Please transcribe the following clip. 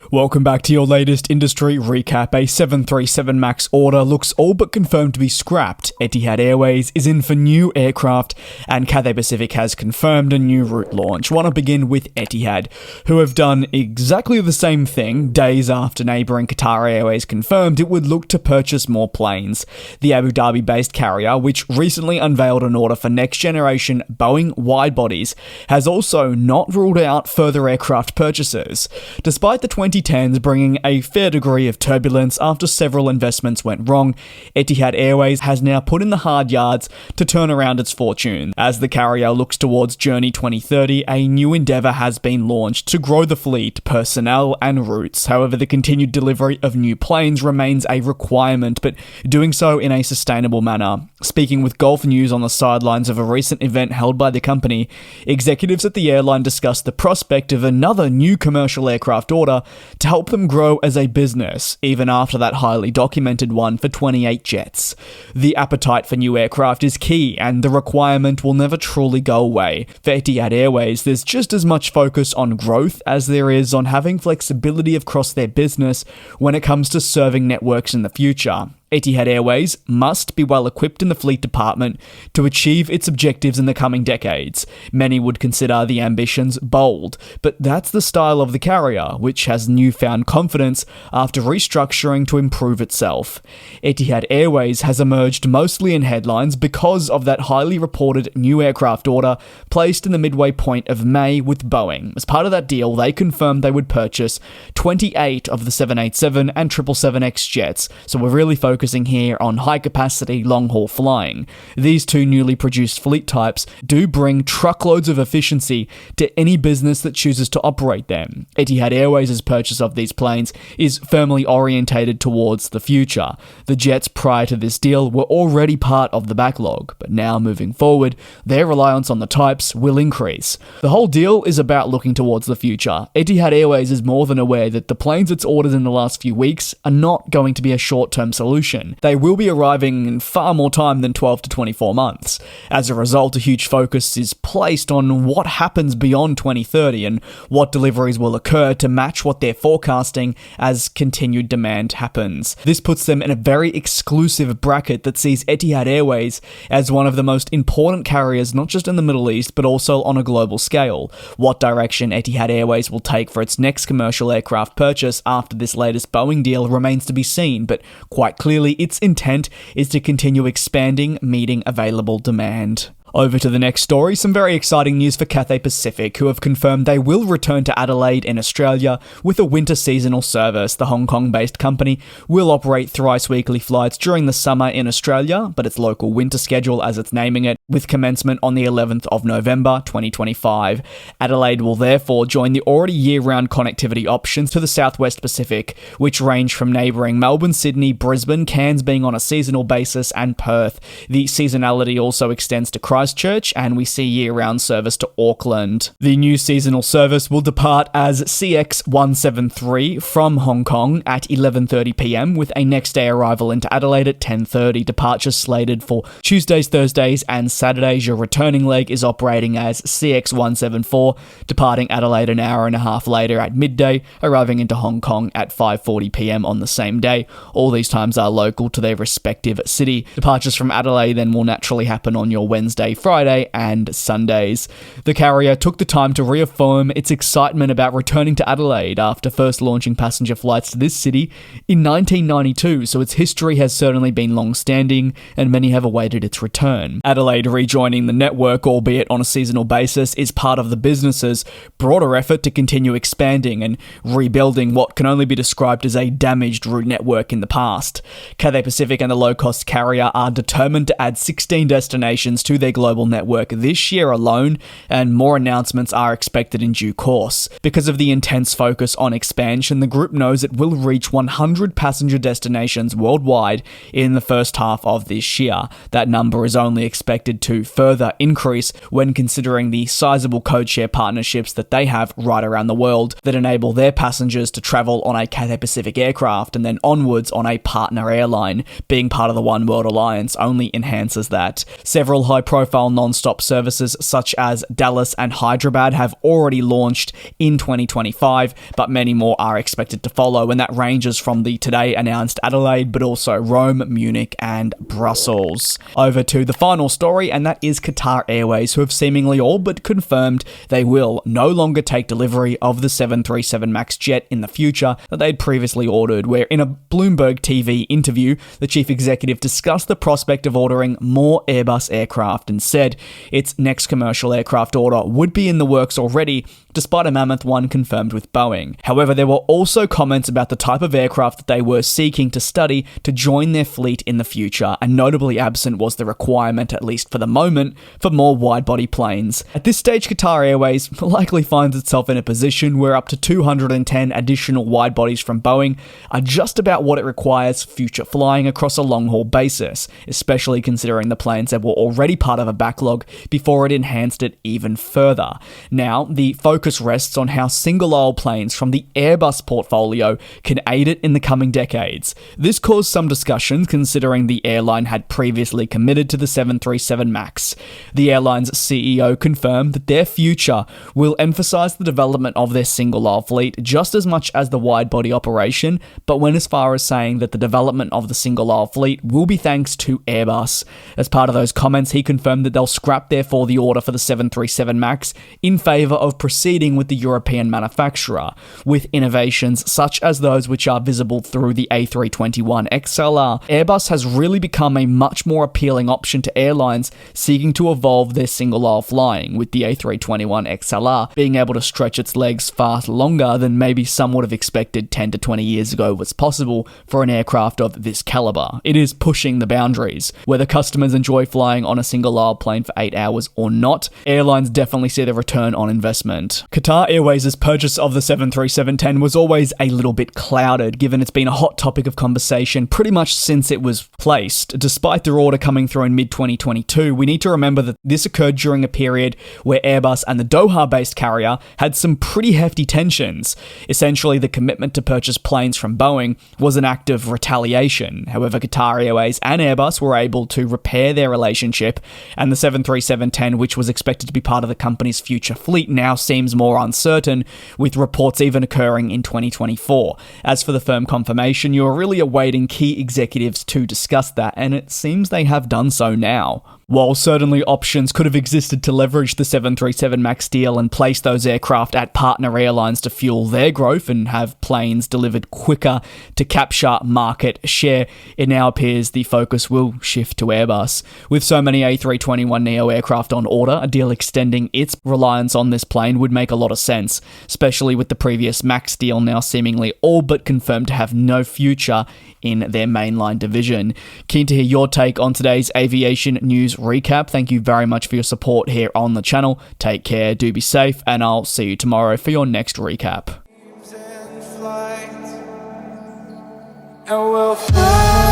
Welcome back to your latest industry recap. A 737 MAX order looks all but confirmed to be scrapped. Etihad Airways is in for new aircraft, and Cathay Pacific has confirmed a new route launch. Want to begin with Etihad, who have done exactly the same thing days after neighbouring Qatar Airways confirmed it would look to purchase more planes. The Abu Dhabi-based carrier, which recently unveiled an order for next-generation Boeing wide-bodies, has also not ruled out further aircraft purchases. Despite the 2010s bringing a fair degree of turbulence after several investments went wrong, Etihad Airways has now put in the hard yards to turn around its fortune. As the carrier looks towards Journey 2030, a new endeavour has been launched to grow the fleet, personnel and routes. However, the continued delivery of new planes remains a requirement, but doing so in a sustainable manner. Speaking with Golf News on the sidelines of a recent event held by the company, executives at the airline discussed the prospect of another new commercial aircraft order to help them grow as a business, even after that highly documented one for 28 jets. The appetite for new aircraft is key, and the requirement will never truly go away. For Etihad Airways, there's just as much focus on growth as there is on having flexibility across their business when it comes to serving networks in the future. Etihad Airways must be well equipped in the fleet department to achieve its objectives in the coming decades. Many would consider the ambitions bold, but that's the style of the carrier, which has newfound confidence after restructuring to improve itself. Etihad Airways has emerged mostly in headlines because of that highly reported new aircraft order placed in the midway point of May with Boeing. As part of that deal, they confirmed they would purchase 28 of the 787 and 777X jets, so we're really focusing here on high-capacity, long-haul flying. These two newly produced fleet types do bring truckloads of efficiency to any business that chooses to operate them. Etihad Airways' purchase of these planes is firmly orientated towards the future. The jets prior to this deal were already part of the backlog, but now moving forward, their reliance on the types will increase. The whole deal is about looking towards the future. Etihad Airways is more than aware that the planes it's ordered in the last few weeks are not going to be a short-term solution. They will be arriving in far more time than 12 to 24 months. As a result, a huge focus is placed on what happens beyond 2030 and what deliveries will occur to match what they're forecasting as continued demand happens. This puts them in a very exclusive bracket that sees Etihad Airways as one of the most important carriers not just in the Middle East but also on a global scale. What direction Etihad Airways will take for its next commercial aircraft purchase after this latest Boeing deal remains to be seen, but quite clearly its intent is to continue expanding, meeting available demand. Over to the next story, some very exciting news for Cathay Pacific, who have confirmed they will return to Adelaide in Australia with a winter seasonal service. The Hong Kong-based company will operate thrice-weekly flights during the summer in Australia, but its local winter schedule, as it's naming it, with commencement on the 11th of November 2025. Adelaide will therefore join the already year-round connectivity options to the Southwest Pacific, which range from neighbouring Melbourne, Sydney, Brisbane, Cairns being on a seasonal basis, and Perth. The seasonality also extends to Christchurch, and we see year-round service to Auckland. The new seasonal service will depart as CX173 from Hong Kong at 11:30 p.m, with a next-day arrival into Adelaide at 10:30. Departures slated for Tuesdays, Thursdays, and Saturdays. Your returning leg is operating as CX174, departing Adelaide an hour and a half later at midday, arriving into Hong Kong at 5:40 p.m. on the same day. All these times are local to their respective city. Departures from Adelaide then will naturally happen on your Wednesday, Friday, and Sundays. The carrier took the time to reaffirm its excitement about returning to Adelaide after first launching passenger flights to this city in 1992, so its history has certainly been long-standing, and many have awaited its return. Adelaide rejoining the network, albeit on a seasonal basis, is part of the business's broader effort to continue expanding and rebuilding what can only be described as a damaged route network in the past. Cathay Pacific and the low-cost carrier are determined to add 16 destinations to their global network this year alone, and more announcements are expected in due course. Because of the intense focus on expansion, the group knows it will reach 100 passenger destinations worldwide in the first half of this year. That number is only expected to further increase when considering the sizable codeshare partnerships that they have right around the world that enable their passengers to travel on a Cathay Pacific aircraft and then onwards on a partner airline. Being part of the One World Alliance only enhances that. Several high-profile high-profile non-stop services such as Dallas and Hyderabad have already launched in 2025, but many more are expected to follow, and that ranges from the today announced Adelaide, but also Rome, Munich, and Brussels. Over to the final story, and that is Qatar Airways, who have seemingly all but confirmed they will no longer take delivery of the 737 MAX jet in the future that they'd previously ordered, where in a Bloomberg TV interview, the chief executive discussed the prospect of ordering more Airbus aircraft and said its next commercial aircraft order would be in the works already, despite a mammoth one confirmed with Boeing. However, there were also comments about the type of aircraft that they were seeking to study to join their fleet in the future, and notably absent was the requirement, at least for the moment, for more wide-body planes. At this stage, Qatar Airways likely finds itself in a position where up to 210 additional wide-bodies from Boeing are just about what it requires for future flying across a long-haul basis, especially considering the planes that were already part of a backlog before it enhanced it even further. Now, the focus rests on how single-aisle planes from the Airbus portfolio can aid it in the coming decades. This caused some discussions considering the airline had previously committed to the 737 MAX. The airline's CEO confirmed that their future will emphasize the development of their single-aisle fleet just as much as the wide-body operation, but went as far as saying that the development of the single-aisle fleet will be thanks to Airbus. As part of those comments, he confirmed that they'll scrap therefore the order for the 737 MAX in favour of proceeding with the European manufacturer, with innovations such as those which are visible through the A321XLR. Airbus has really become a much more appealing option to airlines seeking to evolve their single-aisle flying, with the A321XLR being able to stretch its legs far longer than maybe some would have expected 10 to 20 years ago was possible for an aircraft of this caliber. It is pushing the boundaries. Whether customers enjoy flying on a single-aisle plane for 8 hours or not, airlines definitely see the return on investment. Qatar Airways' purchase of the 737-10 was always a little bit clouded, given it's been a hot topic of conversation pretty much since it was placed. Despite their order coming through in mid-2022, we need to remember that this occurred during a period where Airbus and the Doha-based carrier had some pretty hefty tensions. Essentially, the commitment to purchase planes from Boeing was an act of retaliation. However, Qatar Airways and Airbus were able to repair their relationship, and the 737-10, which was expected to be part of the company's future fleet, now seems more uncertain, with reports even occurring in 2024. As for the firm confirmation, you're really awaiting key executives to discuss that, and it seems they have done so now. While certainly options could have existed to leverage the 737 MAX deal and place those aircraft at partner airlines to fuel their growth and have planes delivered quicker to capture market share, it now appears the focus will shift to Airbus. With so many A321neo aircraft on order, a deal extending its reliance on this plane would make a lot of sense, especially with the previous MAX deal now seemingly all but confirmed to have no future in their mainline division. Keen to hear your take on today's aviation news recap. Thank you very much for your support here on the channel. Take care, do be safe, and I'll see you tomorrow for your next recap. And we'll fly.